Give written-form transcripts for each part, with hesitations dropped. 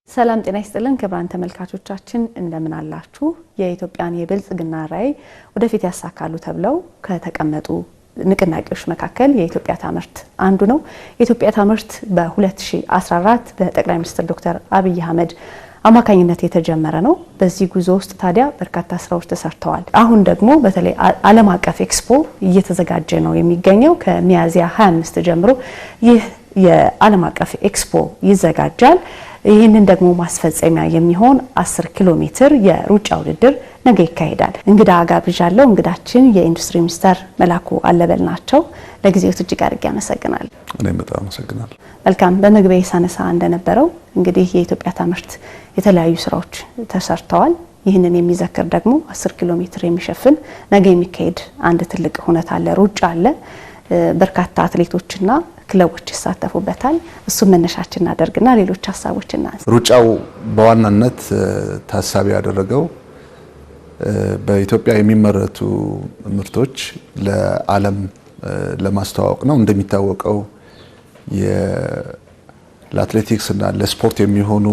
ሰላም ጤና ይስጥልን ክብራን ተመልካቾቻችን እንደምን አላችሁ የኢትዮጵያን የብልጽግና ራዕይ ወደፊት ያሳካሉ ተብለው ከተቀመጡ ንቅናቄዎች መካከል የኢትዮጵያ ታምርት አንዱ ነው የኢትዮጵያ ታምርት በ2014 በጠቅላይ ሚኒስትር ዶክተር አብይ አህመድ አማካኝነት የተጀመረ ነው በዚህ ጉዞ ውስጥ ታዲያ በርካታ ስራዎች ተሰርተዋል አሁን ደግሞ በተለይ ዓለም አቀፍ ኤክስፖ እየተዘጋጀ ነው የሚገኘው ከሚያዚያ 25 ጀምሮ ይህ የዓለም አቀፍ ኤክስፖ ይዘጋጃል ይህንን ደግሞ ማስፈጸሚያ የሚሆን 10 ኪሎ ሜትር የሩጫ ውድድር ነገ ይካሄዳል እንግዳ ጋብዣለሁ እንግዳችን የኢንዱስትሪ ሚኒስተር መላኩ አለበል ናቸው ለጊዜው እጅግ አድርጌ አመሰግናለሁ እኔም በጣም አመሰግናለሁ መልካም በመግቢያ ሳነሳ እንደነበረው እንግዲህ የኢትዮጵያ ታምርት የተለያዩ ስራዎች ተሰርተዋል ይህንን የሚዘክር ደግሞ 10 ኪሎ ሜትር የሚሸፍን ነገ የሚካሄድ አንድ ትልቅ ሁነት አለ ሩጫ አለ በርካታ አትሌቶችና ክለቦች ይሳተፉበታል እሱ መነሻችን እናደርግና ሌሎች ሐሳቦችና ሩጫው በዋናነት ታሳቢ ያደረገው በኢትዮጵያ የሚመረቱ ምርቶች ለዓለም ለማስተዋወቅ ነው እንደሚታወቀው ለአትሌቲክስ እና ለስፖርት የሚሆኑ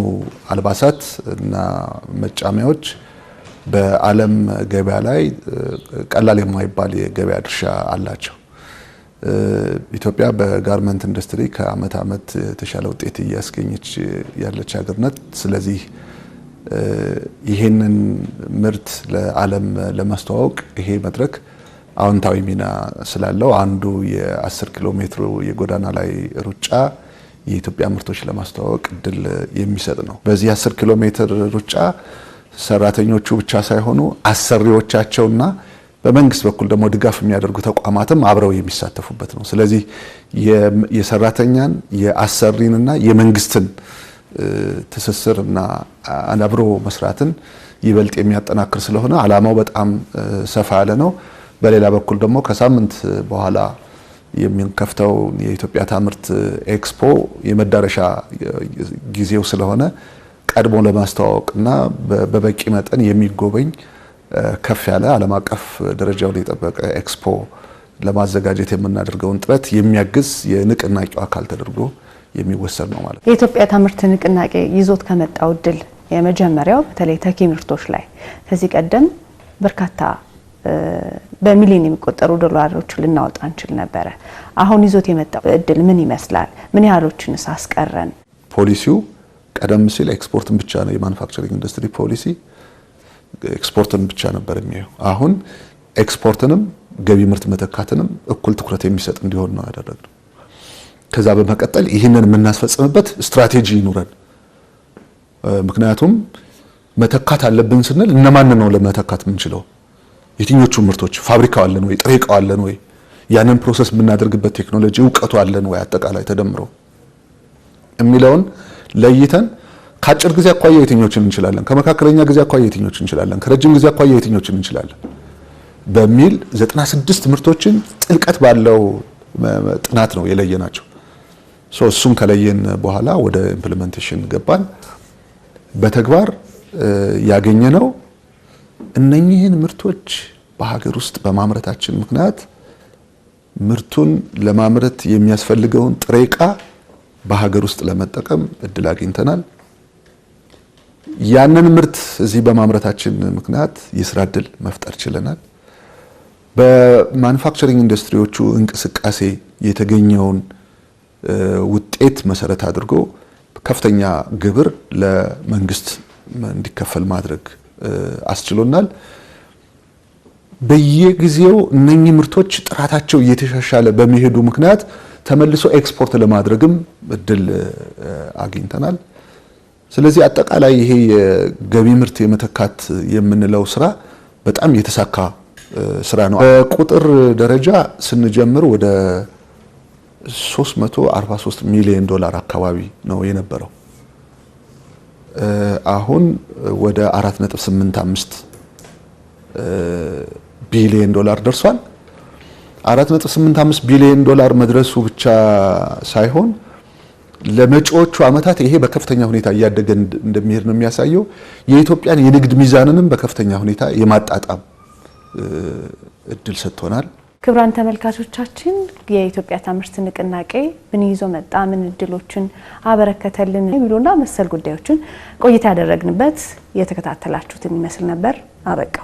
አልባሳት እና መጫሚያዎች በዓለም ገበያ ላይ ቀላል የማይባል የገበያ ድርሻ አላቸው ኢትዮጵያ በጋርመንት ኢንዱስትሪ ከአመት አመት ተሻለ ውጤት እያስገኘች ያለች ሀገር ናት ስለዚህ ይሄንን ምርት ለዓለም ለማስተዋወቅ ይሄ መድረክ አዎንታዊ ሚና ስላለው አንዱ የ10 ኪሎ ሜትር የጎዳና ላይ ሩጫ የኢትዮጵያ ምርቶች ለማስተዋወቅ እድል የሚሰጥ ነው በዚህ 10 ኪሎ ሜትር ሩጫ ሰራተኞቹ ብቻ ሳይሆኑ አሰሪዎቻቸውና በመንግስት በኩል ደግሞ ድጋፍ የሚያደርጉ ተቋማትም አብረው የሚሳተፉበት ነው ስለዚህ የሰራተኛን የአሰሪንና የመንግስትን ትስስርና አብሮ መስራትን ይበልጥ የሚያጠናክር ስለሆነ አላማው በጣም ሰፋ ያለ ነው በሌላ በኩል ደግሞ ከሳምንት በኋላ የሚንከፍተው የኢትዮጵያ ታምርት ኤክስፖ የመዳረሻ ጊዜው ስለሆነ ቀድሞ ለማስተዋወቅና በበቂ መጠን የሚጎበኝ ከፍ ያለ ዓለም አቀፍ ደረጃውን የጠበቀ ኤክስፖ ለማዘጋጀት የምናደርገውን ጥረት የሚያግዝ የንቅናቄው አካል ተደርጎ የሚወሰድ ነው ማለት ነው የኢትዮጵያ ታምርት ንቅናቄ ይዞት ከመጣው ድል የመጀመሪያው በተለይ ተኪ ምርቶች ላይ ከዚህ ቀደም በርካታ በሚሊዮን የሚቆጠሩ ዶላሮች ልናወጣ እንችል ነበር አሁን ይዞት የመጣው እድል ምን ይመስላል ምን ያህሎችንስ አስቀረን ፖሊሲው ቀደም ሲል ኤክስፖርትን ብቻ ነው የማኑፋክቸሪንግ ኢንዱስትሪ ፖሊሲ ኤክስፖርትን ብቻ ነበር የሚያየው አሁን ኤክስፖርትንም ገቢ ምርት መተካትንም እኩል ትኩረት የሚሰጥ እንዲሆን ነው ያደረግነው ከዛ በመቀጠል ይሄንን የምናስፈጽምበት ስትራቴጂ ይኑረን ምክንያቱም መተካት አለብን ስንል እነማን ነው ለመተካት የምንችለው የትኞቹ ምርቶች ፋብሪካው አለን ወይ ጥሬቃው አለን ወይ ያንን ፕሮሰስ የምናደርግበት ቴክኖሎጂ ዕውቀቱ አለን ወይ አጠቃላይ ተደምሮ የሚለውን ለይተን ካጭር ጊዜ አኳያ የትኞችን እንችላለን ከመካከለኛ ጊዜ አኳያ የትኞችን እንችላለን ከረጅም ጊዜ አኳያ የትኞችን እንችላለን በሚል 96 ምርቶችን ጥልቀት ባለው ጥናት ነው የለየናቸው እሱን ከለየን በኋላ ወደ ኢምፕሊሜንቴሽን ገባን በተግባር ያገኘነው እነኚህን ምርቶች በሀገር ውስጥ በማምረታችን ምክንያት ምርቱን ለማምረት የሚያስፈልገውን ጥሬ ዕቃ በሀገር ውስጥ ለመጠቀም እድል አግኝተናል ያንን ምርት እዚህ በማምረታችን ምክንያት የስራ እድል መፍጠር ችለናል በማኑፋክቸሪንግ ኢንዱስትሪዎቹ እንቅስቃሴ የተገኘውን ውጤት መሰረት አድርጎ ከፍተኛ ግብር ለመንግስት እንዲከፈል ማድረግ አስችሎናል በየጊዜው እነኚህ ምርቶች ጥራታቸው እየተሻሻለ በመሄዱ ምክንያት ተመልሶ ኤክስፖርት ለማድረግም እድል አግኝተናል ስለዚህ አጠቃላይ ይሄ የገቢ ምርት የመተካት የምንለው ስራ በጣም የተሳካ ስራ ነው በቁጥር ደረጃ ስንጀምር ወደ 343 ሚሊዮን ዶላር አካባቢ ነው የነበረው አሁን ወደ 4.85 ቢሊዮን ዶላር ደርሷል 4.85 ቢሊዮን ዶላር መድረሱ ብቻ ሳይሆን ለመጪዎቹ አመታት ይሄ በከፍተኛ ሁኔታ እያደገ እንደሚሄድ ነው የሚያሳየው የኢትዮጵያን የንግድ ሚዛንንም በከፍተኛ ሁኔታ የማጣጣም እድል ሰጥቶናል ክቡራን ተመልካቾቻችን የኢትዮጵያ ታምርት ንቅናቄ ምን ይዞ መጣ፣ ምን እድሎችን አበረከተልን የሚሉና መሰል ጉዳዮችን ቆይታ ያደረግንበት የተከታተላችሁትን ይመስል ነበር። አበቃ።